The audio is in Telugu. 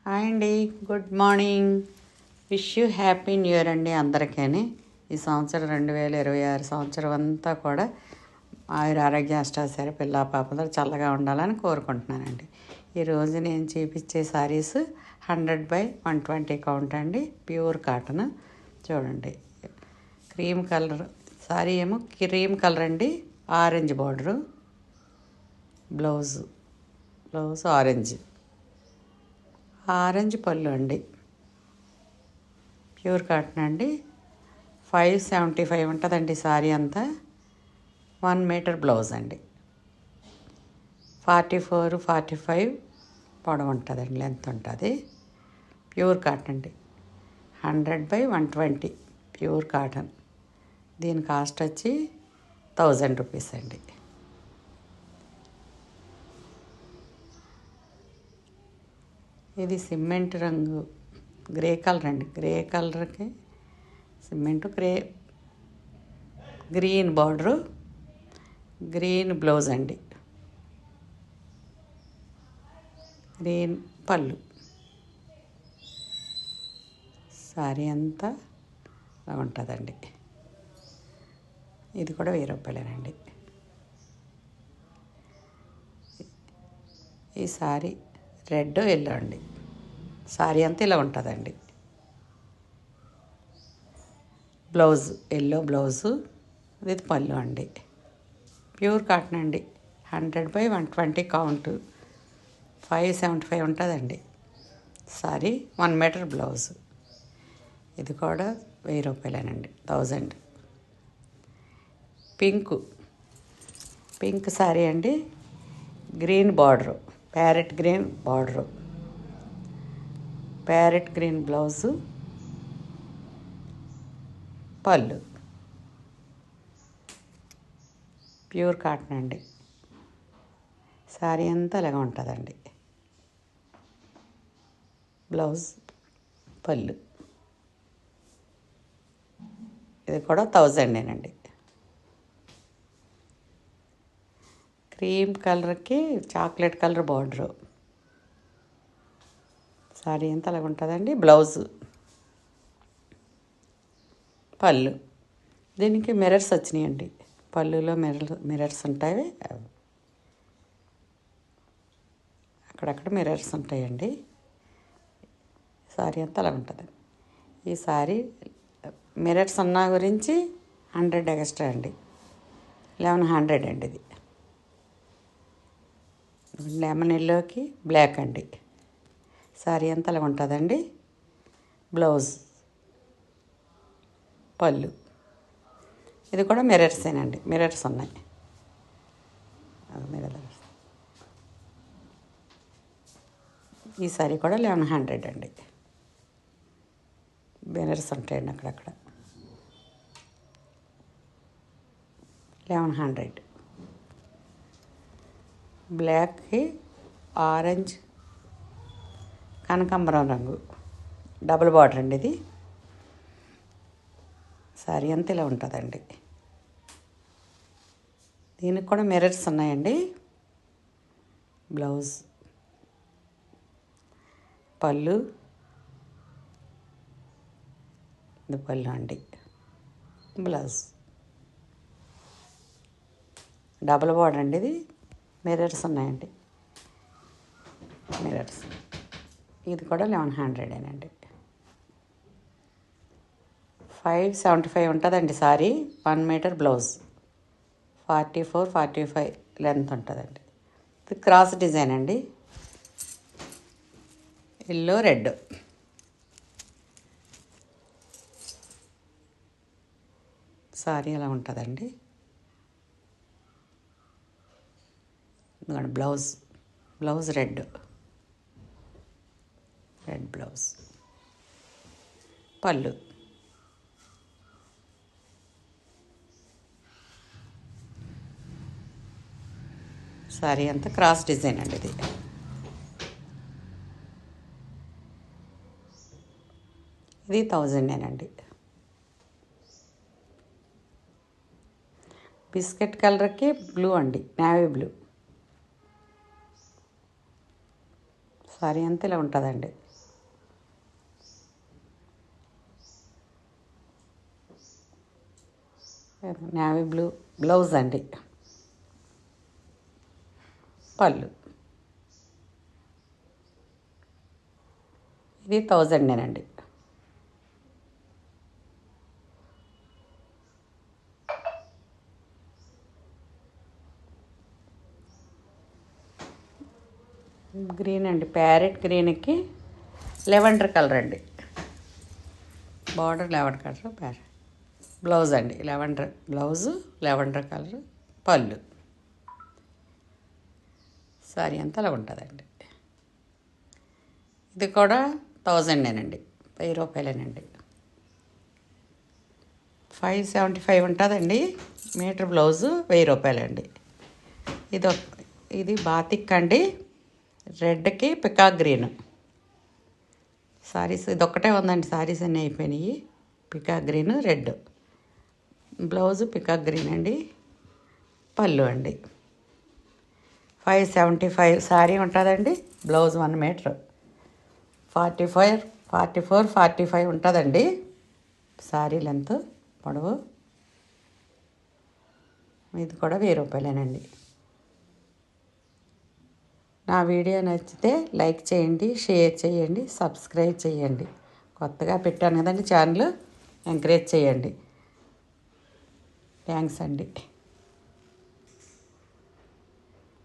హాయ్ అండి, good morning. Wish you happy new year అండి అందరికీ. ఈ సంవత్సరం 2026 సంవత్సరం అంతా కూడా ఆయుర ఆరోగ్య అష్టాసరి పిల్ల పాపంతో చల్లగా ఉండాలని కోరుకుంటున్నానండి. ఈరోజు నేను చూపించే శారీస్ 100/120 కౌంట్ అండి, ప్యూర్ కాటన్. చూడండి, క్రీమ్ కలర్ శారీ ఏమో క్రీమ్ కలర్ అండి, ఆరెంజ్ బార్డరు, బ్లౌజ్ ఆరెంజ్ పళ్ళు అండి, ప్యూర్ కాటన్ అండి. 575 ఉంటుందండి శారీ అంతా. 1 మీటర్ బ్లౌజ్ అండి, 44-45 పొడవు ఉంటుందండి, లెంత్ ఉంటుంది. ప్యూర్ కాటన్ అండి, 100/120 ప్యూర్ కాటన్. దీని కాస్ట్ వచ్చి 1000 రూపీస్ అండి. ఇది సిమెంట్ రంగు గ్రే కలర్ అండి, గ్రే కలర్కి cement green border, green blouse అండి, గ్రీన్ పళ్ళు. శారీ అంతా అలా ఉంటుందండి. ఇది కూడా 1000 రూపాయలేనండి. ఈ శారీ రెడ్ ఎల్లో అండి, శారీ అంతా ఇలా ఉంటుందండి. బ్లౌజ్ ఎల్లో బ్లౌజు, ఇది పళ్ళు అండి. ప్యూర్ కాటన్ అండి, 100/120 కౌంట్, 575 ఉంటుందండి శారీ. 1 metre blouse. ఇది కూడా 1000 రూపాయలేనండి, 1000. పింక్ శారీ అండి, green border, parrot green border, parrot green blouse, పళ్ళు. ప్యూర్ కాటన్ అండి, శారీ అంతా అలాగే ఉంటుందండి. బ్లౌజ్, పళ్ళు. ఇది కూడా 1000 క్రీమ్ కలర్కి చాక్లెట్ కలర్ బార్డరు, శారీ అంతా అలాగ ఉంటుందండి. బ్లౌజు, పళ్ళు. దీనికి మిర్రర్స్ వచ్చినాయండి, పళ్ళులో మిర్రర్స్ ఉంటాయి, అక్కడక్కడ మిర్రర్స్ ఉంటాయండి. శారీ అంతా అలా ఉంటుంది. ఈ శారీ మిర్రర్స్ ఉన్న గురించి 100 ఎక్స్ట్రా అండి, 1100 అండి. ఇది లెమన్ ఎల్లోకి బ్లాక్ అండి, శారీ అంతా అలా ఉంటుందండి. బ్లౌజ్, పళ్ళు. ఇది కూడా మిర్రర్సేనండి, మిర్రర్స్ ఉన్నాయి. ఈ శారీ కూడా 1100 అండి, మిర్రర్స్ ఉంటాయండి అక్కడక్కడ. 1100. బ్లాక్కి ఆరెంజ్ కనకాంబరం రంగు డబుల్ బార్డర్ అండి. ఇది శారీ అంతా ఇలా ఉంటుందండి. దీనికి కూడా మిర్రర్స్ ఉన్నాయండి. బ్లౌజ్, పళ్ళు, ఇది పళ్ళు అండి. బ్లౌజ్ డబుల్ బార్డర్ అండి. ఇది మిర్రర్స్ ఉన్నాయండి, మిర్రర్స్. ఇది కూడా 1100 575 ఉంటుందండి శారీ. 1 మీటర్ బ్లౌజ్, 44-45 లెంత్ ఉంటుందండి. ఇది క్రాస్ డిజైన్ అండి, ఎల్లో రెడ్. శారీ అలా ఉంటుందండి. బ్లౌజ్ రెడ్ బ్లౌజ్, పళ్ళు. శారీ అంతా క్రాస్ డిజైన్ అండి. ఇది 1000 బిస్కెట్ కలర్కి బ్లూ అండి, నేవీ బ్లూ. శారీ అంతా ఇలా ఉంటుందండి. నేవీ బ్లూ బ్లౌజ్ అండి. పళ్ళు ఇది 1000 గ్రీన్ అండి. ప్యారెట్ గ్రీన్కి లెవెండర్ కలర్ అండి. Border lavender colour parrot blouse అండి. లెవెండర్ బ్లౌజు, లెవెండర్ కలర్ పళ్ళు. సారీ అంతా అలా ఉంటుందండి. ఇది కూడా 1000 రూపాయలేనండి. 575 ఉంటుందండి మీటర్ బ్లౌజు, 1000 రూపాయలండి. ఇది బాతిక్ అండి. రెడ్కి పికాక్ గ్రీన్ సారీస్ ఇదొక్కటే ఉందండి. సారీస్ అన్నీ అయిపోయినాయి. Peacock green red blouse, peacock green అండి. పళ్ళు అండి. 575 సారీ ఉంటుందండి. బ్లౌజ్ 1 మీటర్ 45 ఉంటుందండి. సారీ లెంత్ పొడవు. ఇది కూడా 1000 రూపాయలేనండి. నా వీడియో నచ్చితే లైక్ చేయండి, షేర్ చేయండి, సబ్స్క్రైబ్ చేయండి. కొత్తగా పెట్టాను కదండి ఛానల్, ఎంకరేజ్ చేయండి. థ్యాంక్స్ అండి.